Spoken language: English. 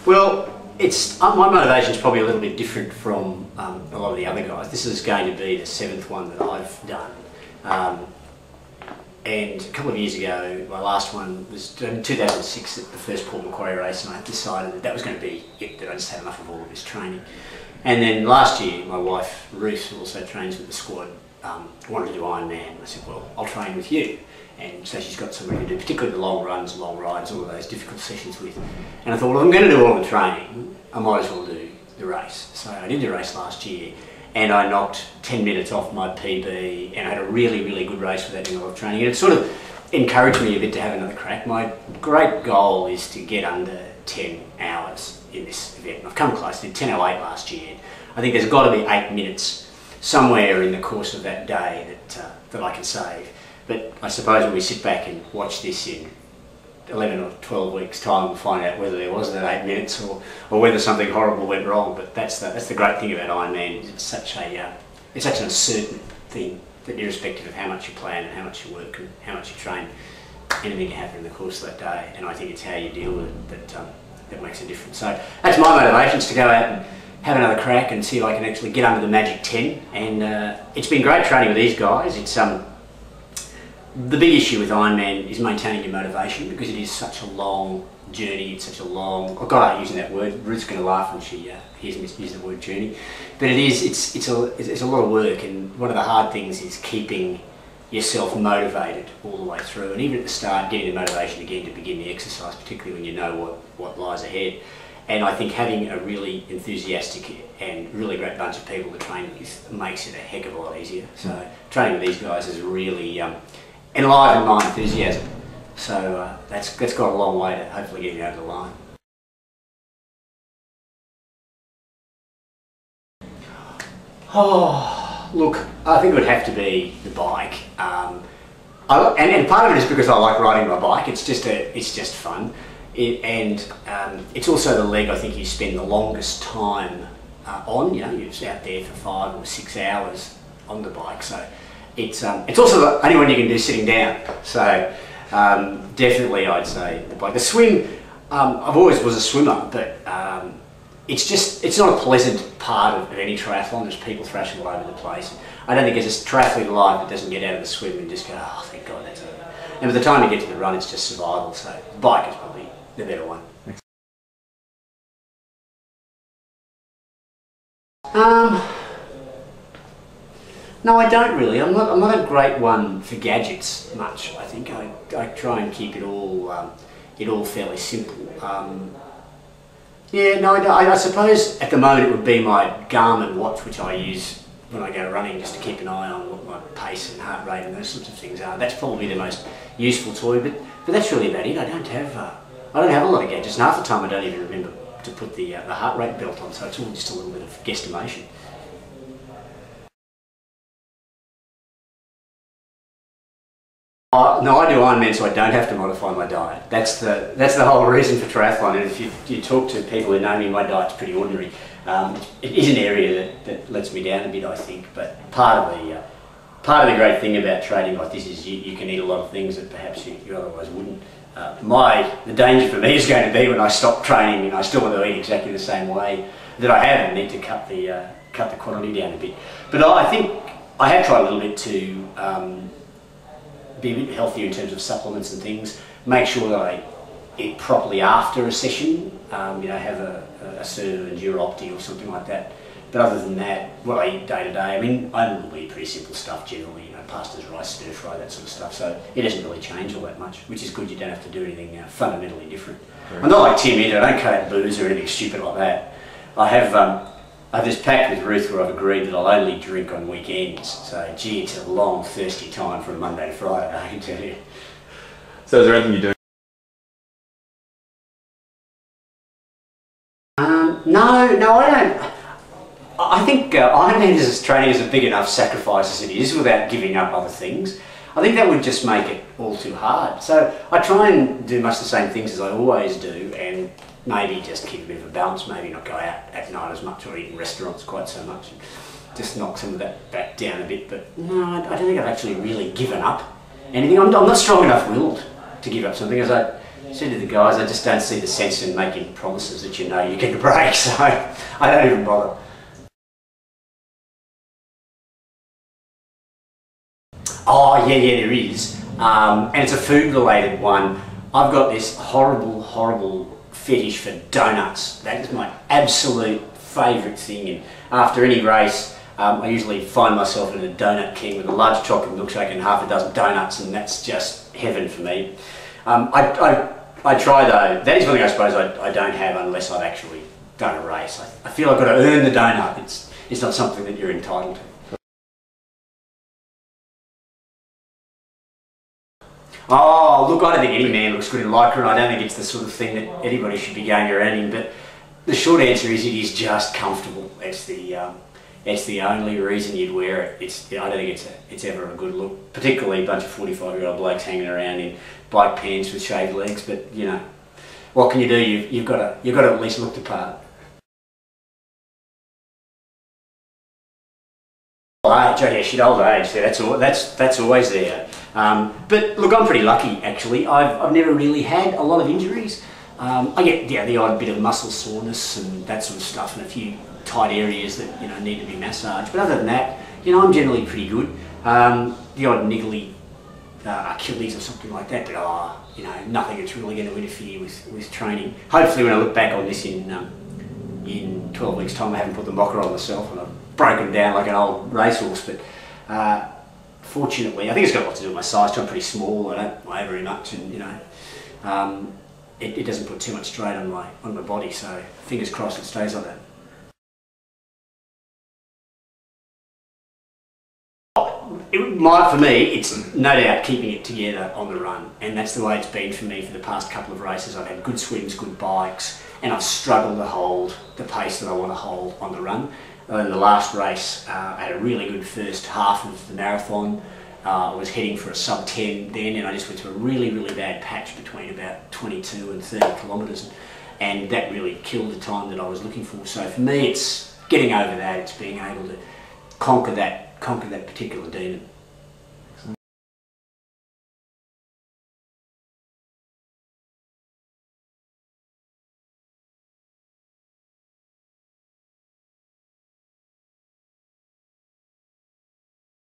Well, it's my motivation is probably a little bit different from a lot of the other guys. This is going to be the 7th one that I've done. And a couple of years ago, my last one was in 2006 at the first Port Macquarie race, and I decided that that was going to be it, that I just had enough of all of this training. And then last year, my wife Ruth, who also trains with the squad, wanted to do Ironman. I said, well, I'll train with you. And so she's got somebody to do, particularly the long runs, long rides, all of those difficult sessions with. And I thought, well, if I'm going to do all the training, I might as well do the race. So I did the race last year, and I knocked 10 minutes off my PB, and I had a really, really good race without doing a lot of training. And it sort of encouraged me a bit to have another crack. My great goal is to get under 10 hours in this event. I've come close, I did 10:08 last year. I think there's got to be 8 minutes somewhere in the course of that day that I can save. But I suppose when we sit back and watch this in 11 or 12 weeks' time, we'll find out whether there was that 8 minutes or whether something horrible went wrong. But that's the great thing about Ironman. It's such an uncertain thing that irrespective of how much you plan and how much you work and how much you train, anything can happen in the course of that day. And I think it's how you deal with it that makes a difference. So that's my motivation, is to go out and have another crack and see if I can actually get under the magic 10. And it's been great training with these guys. It's the big issue with Ironman is maintaining your motivation, because it is such a long journey. It's such a long. I've got to using that word. Ruth's going to laugh when she hears me use the word journey, but it's a lot of work. And one of the hard things is keeping yourself motivated all the way through. And even at the start, getting the motivation again to begin the exercise, particularly when you know what lies ahead. And I think having a really enthusiastic and really great bunch of people to train with makes it a heck of a lot easier. So training with these guys has really enlivened my enthusiasm. So that's got a long way to hopefully get me over the line. Oh, look, I think it would have to be the bike. And part of it is because I like riding my bike. It's just fun. It's also the leg I think you spend the longest time on. You know, you're out there for 5 or 6 hours on the bike. So it's also the only one you can do sitting down. So definitely I'd say the bike. The swim, I've always was a swimmer, but it's not a pleasant part of any triathlon. There's people thrashing all over the place. I don't think there's a triathlete alive that doesn't get out of the swim and just go, oh, thank God that's over. And by the time you get to the run, it's just survival. So the bike is probably the better one. No, I don't really. I'm not a great one for gadgets much. I think I try and keep it all fairly simple. Yeah, no, I suppose at the moment it would be my Garmin watch, which I use when I go running, just to keep an eye on what my pace and heart rate and those sorts of things are. That's probably the most useful toy, but that's really about it. I don't have a lot of gadgets, and half the time I don't even remember to put the heart rate belt on, so it's all just a little bit of guesstimation. No, I do Ironman so I don't have to modify my diet. That's the whole reason for triathlon. And if you talk to people who know me, my diet's pretty ordinary. It is an area that lets me down a bit, I think. But part of the great thing about training like this is you can eat a lot of things that perhaps you otherwise wouldn't. The danger for me is going to be when I stop training and I still want to eat exactly the same way that I have and need to cut the quantity down a bit. But I think I have tried a little bit to be a bit healthier in terms of supplements and things. Make sure that I eat properly after a session. You know, have a serve and Opti or something like that. But other than that, what I eat day to day, I mean, I normally eat pretty simple stuff generally. You know, pastas, rice, stir fry, that sort of stuff. So it doesn't really change all that much, which is good. You don't have to do anything fundamentally different. Right. I'm not like Tim either. I don't cut out booze or anything stupid like that. I have this pact with Ruth where I've agreed that I'll only drink on weekends. So, gee, it's a long, thirsty time from Monday to Friday, I can tell you. So is there anything you do? No, I don't. I think Ironman training is a big enough sacrifice as it is without giving up other things. I think that would just make it all too hard. So I try and do much the same things as I always do, and maybe just keep a bit of a balance, maybe not go out at night as much or eat in restaurants quite so much. Just knock some of that back down a bit. But no, I don't think I've actually really given up anything. I'm not strong enough willed to give up something. As said to the guys, I just don't see the sense in making promises that you know you get a break, so I don't even bother. Oh yeah, there is, and it's a food-related one. I've got this horrible fetish for donuts. That is my absolute favourite thing, and after any race, I usually find myself in a donut king with a large chocolate milkshake and half a dozen donuts, and that's just heaven for me. I try though, that is something I suppose I don't have unless I've actually done a race. I feel I've got to earn the donut. It's not something that you're entitled to. Oh, look, I don't think any man looks good in lycra, and I don't think it's the sort of thing that anybody should be going around in, but the short answer is it is just comfortable. It's the only reason you'd wear it. I don't think it's ever a good look, particularly a bunch of 45-year-old blokes hanging around in bike pants with shaved legs, but you know, what can you do? You've got to at least look the part. Age, oh yeah, shit, old age. Yeah, that's always there. But look, I'm pretty lucky actually. I've never really had a lot of injuries. I get the odd bit of muscle soreness and that sort of stuff, and a few tight areas that need to be massaged. But other than that, I'm generally pretty good. The odd niggly Achilles or something like that, but nothing that's really going to interfere with training. Hopefully, when I look back on this in 12 weeks' time, I haven't put the mocker on myself and I've broken down like an old racehorse. But fortunately, I think it's got a lot to do with my size. I'm pretty small. I don't weigh very much, and it doesn't put too much strain on my body. So fingers crossed it stays like that. For me, it's no doubt keeping it together on the run, and that's the way it's been for me for the past couple of races. I've had good swims, good bikes, and I've struggled to hold the pace that I want to hold on the run. In the last race, I had a really good first half of the marathon. I was heading for a sub 10 then, and I just went to a really bad patch between about 22 and 30 kilometres, and that really killed the time that I was looking for. So for me, it's getting over that. It's being able to conquer that particular demon.